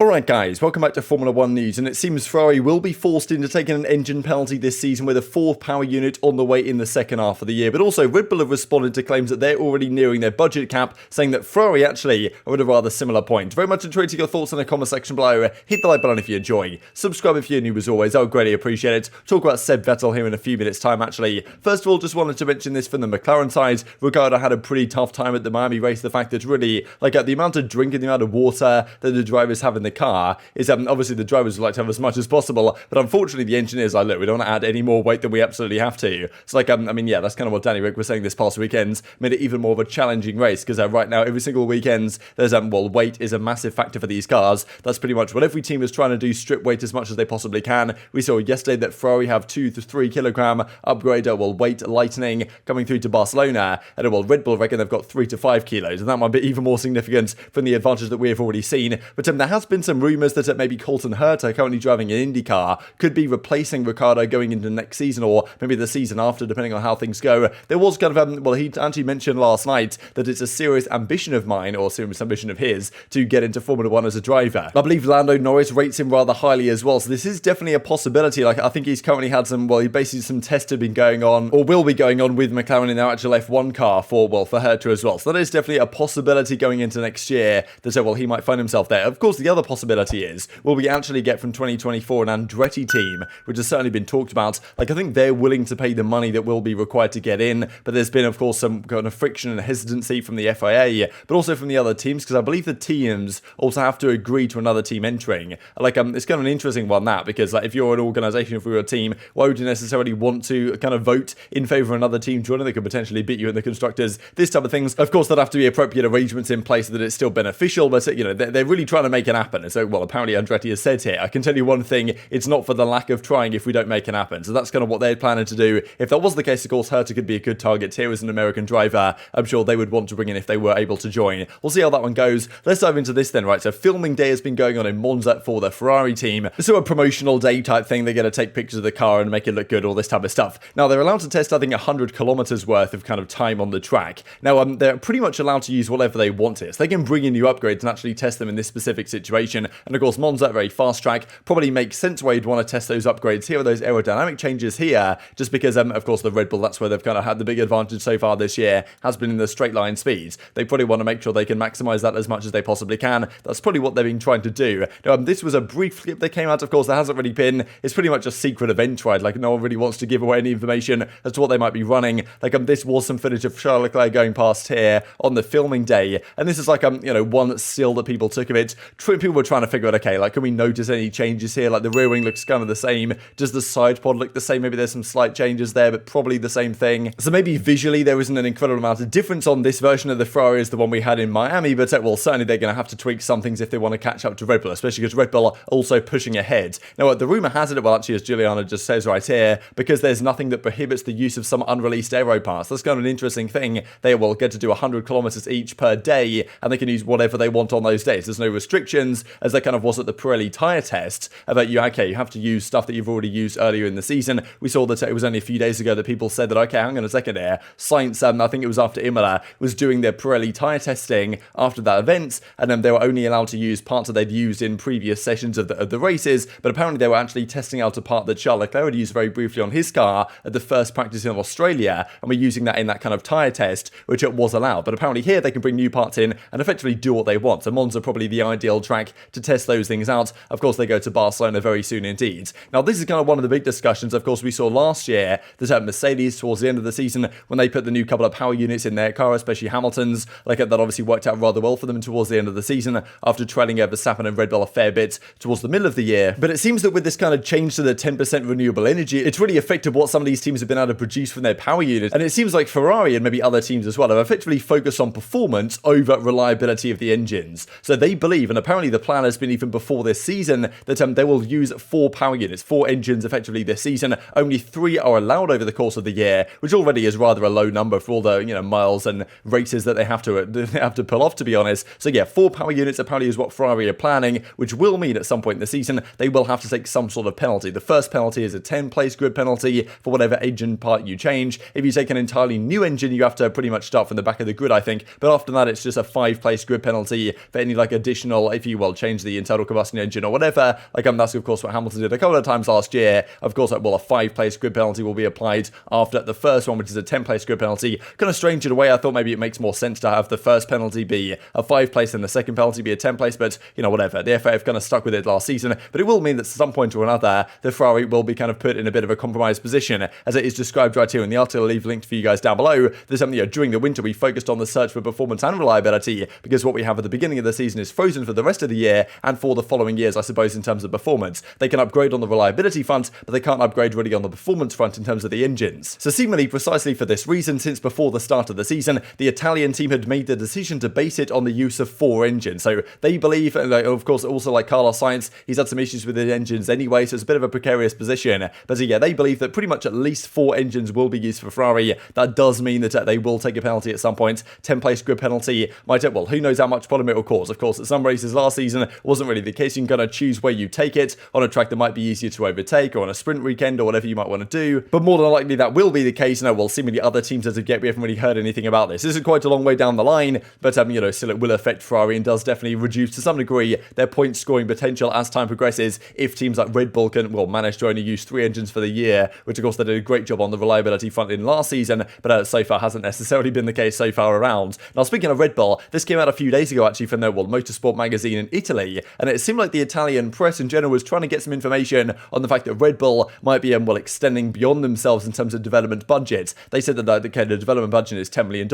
Alright guys, welcome back to Formula 1 news, and it seems Ferrari will be forced into taking an engine penalty this season with a fourth power unit on the way in the second half of the year, but also Red Bull have responded to claims that they're already nearing their budget cap, saying that Ferrari actually are at a rather similar point. Very much enjoy your thoughts in the comment section below, hit the like button if you enjoy, subscribe if you're new as always, I would greatly appreciate it. Talk about Seb Vettel here in a few minutes time actually. First of all, just wanted to mention this from the McLaren side. Riccardo had a pretty tough time at the Miami race, the fact that really, the amount of drinking, the amount of water that the drivers have in the car is obviously the drivers would like to have as much as possible, but unfortunately the engineers are, look, we don't want to add any more weight than we absolutely have to. So yeah, that's kind of what Danny Rick was saying this past weekend, made it even more of a challenging race, because right now every single weekend there's weight is a massive factor for these cars. That's pretty much what every team is trying to do, strip weight as much as they possibly can. We saw yesterday that Ferrari have 2 to 3 kilogram upgrade, weight lightening coming through to Barcelona, and Red Bull reckon they've got 3 to 5 kilos, and that might be even more significant from the advantage that we have already seen. But there has been some rumours that maybe Colton Herta, currently driving an IndyCar, could be replacing Riccardo going into next season, or maybe the season after, depending on how things go. There was kind of, he actually mentioned last night that it's a serious ambition of mine, or serious ambition of his, to get into Formula 1 as a driver. I believe Lando Norris rates him rather highly as well, so this is definitely a possibility. I think he's currently had some, some tests have been going on, or will be going on with McLaren in their actual F1 car for Herta as well. So that is definitely a possibility going into next year, that, he might find himself there. Of course, the other possibility is, will we actually get from 2024 an Andretti team, which has certainly been talked about. I think they're willing to pay the money that will be required to get in, but there's been, of course, some kind of friction and hesitancy from the FIA, but also from the other teams, because I believe the teams also have to agree to another team entering. It's kind of an interesting one, that, because if you're an organisation, if you're a team, why would you necessarily want to kind of vote in favour of another team joining? They could potentially beat you in the constructors, this type of things. Of course, there'd have to be appropriate arrangements in place so that it's still beneficial, but they're really trying to make it happen. And so, apparently Andretti has said here, I can tell you one thing, it's not for the lack of trying if we don't make it happen. So that's kind of what they're planning to do. If that was the case, of course, Herta could be a good target here as an American driver. I'm sure they would want to bring in if they were able to join. We'll see how that one goes. Let's dive into this then, right? So filming day has been going on in Monza for the Ferrari team. So a promotional day type thing. They're going to take pictures of the car and make it look good, all this type of stuff. Now, they're allowed to test, I think, 100 kilometers worth of kind of time on the track. Now, they're pretty much allowed to use whatever they want here. So they can bring in new upgrades and actually test them in this specific situation. And of course, Monza, a very fast track, probably makes sense why you'd want to test those upgrades here, or those aerodynamic changes here, just because, of course, the Red Bull, that's where they've kind of had the big advantage so far this year, has been in the straight line speeds. They probably want to make sure they can maximize that as much as they possibly can. That's probably what they've been trying to do. Now, this was a brief clip that came out, of course, there hasn't really been, it's pretty much a secret event, right? No one really wants to give away any information as to what they might be running. This was some footage of Charles Leclerc going past here on the filming day, and this is one still that people took of it. People were trying to figure out, okay, can we notice any changes here? The rear wing looks kind of the same. Does the side pod look the same? Maybe there's some slight changes there, but probably the same thing. So maybe visually there isn't an incredible amount of difference on this version of the Ferrari as the one we had in Miami, but certainly they're going to have to tweak some things if they want to catch up to Red Bull, especially because Red Bull are also pushing ahead. Now, the rumour has it, actually, as Juliana just says right here, because there's nothing that prohibits the use of some unreleased aero parts. That's kind of an interesting thing. They will get to do 100 kilometers each per day, and they can use whatever they want on those days. There's no restrictions, as there kind of was at the Pirelli tyre test, about you have to use stuff that you've already used earlier in the season. We saw that it was only a few days ago that people said that, okay, hang on a second here, Sainz, I think it was after Imola, was doing their Pirelli tyre testing after that event, and then they were only allowed to use parts that they'd used in previous sessions of the races, but apparently they were actually testing out a part that Charles Leclerc had used very briefly on his car at the first practice in Australia, and we're using that in that kind of tyre test, which it was allowed. But apparently here they can bring new parts in and effectively do what they want. So Monza probably the ideal track to test those things out. Of course, they go to Barcelona very soon indeed. Now, this is kind of one of the big discussions, of course, we saw last year that Mercedes, towards the end of the season, when they put the new couple of power units in their car, especially Hamilton's, that obviously worked out rather well for them towards the end of the season, after trailing Verstappen and Red Bull a fair bit towards the middle of the year. But it seems that with this kind of change to the 10% renewable energy, it's really affected what some of these teams have been able to produce from their power units. And it seems like Ferrari and maybe other teams as well have effectively focused on performance over reliability of the engines. So they believe, and apparently the plan has been even before this season, that they will use 4 power units, 4 engines effectively this season. Only 3 are allowed over the course of the year, which already is rather a low number for all the miles and races that they have to pull off, to be honest. So yeah, 4 power units apparently is what Ferrari are planning, which will mean at some point in the season they will have to take some sort of penalty. The first penalty is a 10-place grid penalty for whatever engine part you change. If you take an entirely new engine, you have to pretty much start from the back of the grid, I think. But after that, it's just a 5-place grid penalty for any additional, if you will, well, change the internal combustion engine or whatever. Like, that's of course what Hamilton did a couple of times last year. Of course, like, well, a 5-place grid penalty will be applied after the first one, which is a 10-place grid penalty. Kind of strange in a way. I thought maybe it makes more sense to have the first penalty be a 5-place and the second penalty be a 10-place, but, you know, whatever. The FA have kind of stuck with it last season, but it will mean that at some point or another, the Ferrari will be kind of put in a bit of a compromised position, as it is described right here in the article. I'll leave linked for you guys down below. There's something, you know, during the winter, we focused on the search for performance and reliability, because what we have at the beginning of the season is frozen for the rest of the year and for the following years, I suppose, in terms of performance. They can upgrade on the reliability front, but they can't upgrade really on the performance front in terms of the engines. So seemingly precisely for this reason, since before the start of the season, the Italian team had made the decision to base it on the use of 4 engines. So they believe, and of course also like Carlos Sainz, he's had some issues with his engines anyway, so it's a bit of a precarious position. But yeah, they believe that pretty much at least 4 engines will be used for Ferrari. That does mean that they will take a penalty at some point. 10-place grid penalty might, well, who knows how much problem it will cause. Of course, at some races last season, it wasn't really the case. You can kind of choose where you take it on a track that might be easier to overtake, or on a sprint weekend, or whatever you might want to do. But more than likely, that will be the case. No, well, seemingly other teams as of yet, we haven't really heard anything about this. This is quite a long way down the line, but you know, still it will affect Ferrari and does definitely reduce to some degree their point scoring potential as time progresses, if teams like Red Bull can, well, manage to only use 3 engines for the year, which of course they did a great job on the reliability front in last season, but so far hasn't necessarily been the case so far around. Now, speaking of Red Bull, this came out a few days ago actually from their, well, motorsport magazine in Italy, and it seemed like the Italian press in general was trying to get some information on the fact that Red Bull might be, well, extending beyond themselves in terms of development budgets. They said that the development budget is $10 million.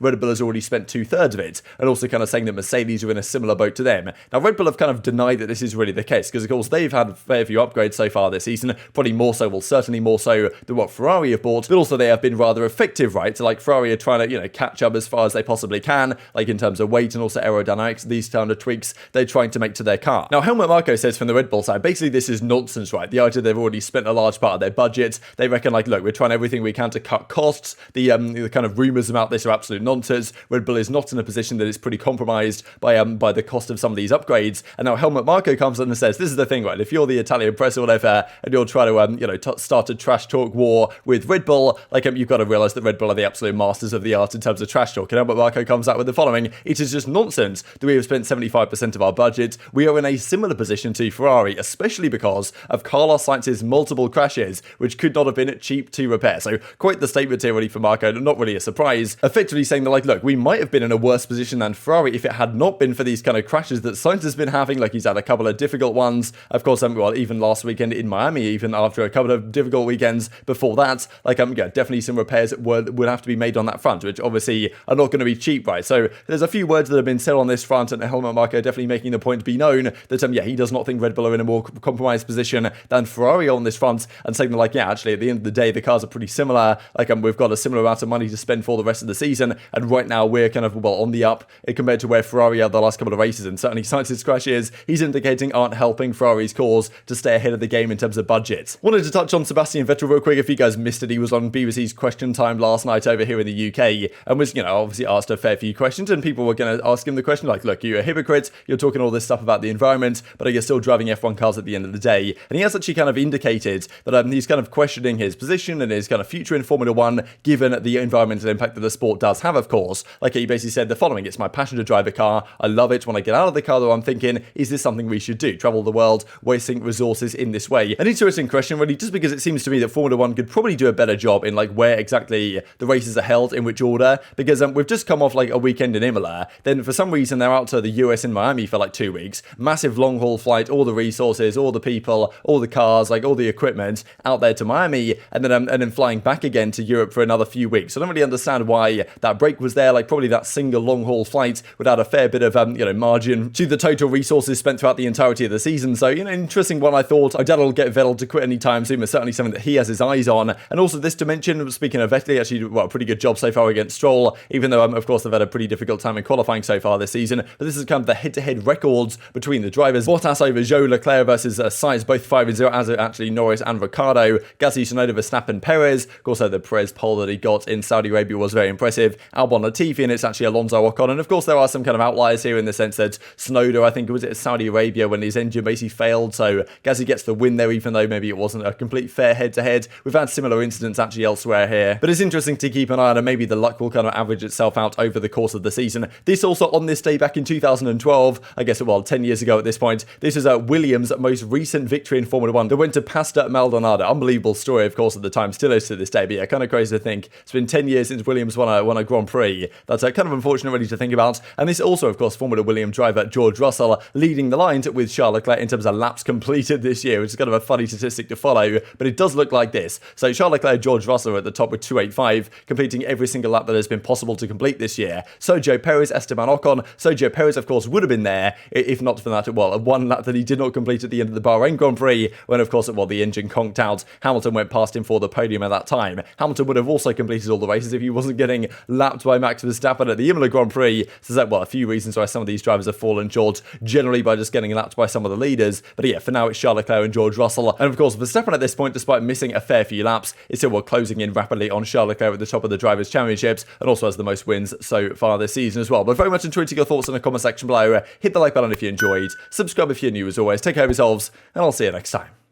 Red Bull has already spent 2/3 of it, and also kind of saying that Mercedes are in a similar boat to them. Now, Red Bull have kind of denied that this is really the case, because of course they've had a fair few upgrades so far this season, probably more so, well, certainly more so than what Ferrari have bought, but also they have been rather effective, right? So like Ferrari are trying to, you know, catch up as far as they possibly can, like in terms of weight and also aerodynamics, these kind of tweaks they're trying to make to their car. Now, Helmut Marko says from the Red Bull side, basically this is nonsense, right? The idea they've already spent a large part of their budget. They reckon, like, look, we're trying everything we can to cut costs. The kind of rumours about this are absolute nonsense. Red Bull is not in a position that is pretty compromised by the cost of some of these upgrades. And now Helmut Marko comes in and says, this is the thing, right? If you're the Italian press or whatever, and you're trying to start a trash talk war with Red Bull, like, you've got to realise that Red Bull are the absolute masters of the art in terms of trash talk. And Helmut Marko comes out with the following: it is just nonsense that we have spent 75% of our budget. We are in a similar position to Ferrari, especially because of Carlos Sainz's multiple crashes, which could not have been cheap to repair. So quite the statement here really for Marko, not really a surprise. Effectively saying that, like, look, we might have been in a worse position than Ferrari if it had not been for these kind of crashes that Sainz has been having. Like, he's had a couple of difficult ones. Of course, well, even last weekend in Miami, even after a couple of difficult weekends before that, like, yeah, definitely some repairs that would have to be made on that front, which obviously are not going to be cheap, right? So there's a few words that have been said on this front, and Helmut Marko definitely making the point to be known that, yeah, he does not think Red Bull are in a more compromised position than Ferrari on this front, and saying that, like, yeah, actually, at the end of the day, the cars are pretty similar. Like, we've got a similar amount of money to spend for the rest of the season, and right now we're kind of, well, on the up compared to where Ferrari are the last couple of races, and certainly Sainz's crashes, he's indicating, aren't helping Ferrari's cause to stay ahead of the game in terms of budget. Wanted to touch on Sebastian Vettel real quick. If you guys missed it, he was on BBC's Question Time last night over here in the UK, and was, you know, obviously asked a fair few questions, and people were going to ask him the question, like, look, you're a hypocrite, you're talking all this stuff about the environment, but are you still driving F1 cars at the end of the day? And he has actually kind of indicated that he's kind of questioning his position and his kind of future in Formula 1, given the environmental impact that the sport does have, of course. Like, he basically said the following: it's my passion to drive a car, I love it. When I get out of the car, though, I'm thinking, is this something we should do? Travel the world, wasting resources in this way? An interesting question, really, just because it seems to me that Formula 1 could probably do a better job in, like, where exactly the races are held, in which order, because we've just come off, like, a weekend in Imola, then for some reason they're out to the US in Miami for, like, 2 weeks, massive long-haul flight, all the resources, all the people, all the cars, like, all the equipment out there to Miami, and then flying back again to Europe for another few weeks. So I don't really understand why that break was there. Like, probably that single long-haul flight would add a fair bit of, margin to the total resources spent throughout the entirety of the season. So, interesting one, I thought. I doubt it'll get Vettel to quit anytime soon, but certainly something that he has his eyes on. And also this dimension, speaking of Vettel, he actually, well, a pretty good job so far against Stroll, even though, of course, they've had a pretty difficult time in qualifying so far this season. But this is kind of the head-to-head records between the drivers. Bottas over Leclerc versus Sainz, both 5-0, as actually Norris and Riccardo. Gasly, Tsunoda, verstappen, Perez. Of course, the Perez pole that he got in Saudi Arabia was very impressive. Albon, Latifi, and it's actually Alonso, Ocon. And of course, there are some kind of outliers here in the sense that Tsunoda, I think it was at Saudi Arabia when his engine basically failed, so Gasly gets the win there, even though maybe it wasn't a complete fair head-to-head. We've had similar incidents actually elsewhere here, but it's interesting to keep an eye on, and maybe the luck will kind of average itself out over the course of the season. This also on this day back in 2012, I guess, well, 10 years ago at this point. This is Williams' most recent victory in Formula 1. They went to Pasta Maldonado. Unbelievable story, of course, at the time, still is to this day, but yeah, kind of crazy to think. It's been 10 years since Williams won a Grand Prix. That's kind of unfortunate really to think about. And this also, of course, Formula Williams driver George Russell leading the lines with Charles Leclerc in terms of laps completed this year, which is kind of a funny statistic to follow, but it does look like this. So Charles Leclerc, George Russell are at the top with 285, completing every single lap that has been possible to complete this year. Sergio Perez, Esteban Ocon. Sergio Perez, of course, would have been there if not for that, well, one lap that he did not complete at the end of the Bahrain Grand Prix, when, of course, well, the engine conked out. Hamilton went past him for the podium at that time. Hamilton would have also completed all the races if he wasn't getting lapped by Max Verstappen at the Imola Grand Prix. So there's, well, a few reasons why some of these drivers have fallen short, generally by just getting lapped by some of the leaders. But yeah, for now, it's Charles Leclerc and George Russell. And of course, Verstappen at this point, despite missing a fair few laps, is still, well, closing in rapidly on Charles Leclerc at the top of the Drivers' Championships, and also has the most wins so far this season as well. But very much enjoyed your thoughts in the comment section below. Hit the like button if you enjoyed. Subscribe if you're new as always. Take care of yourselves, and I'll see you next time.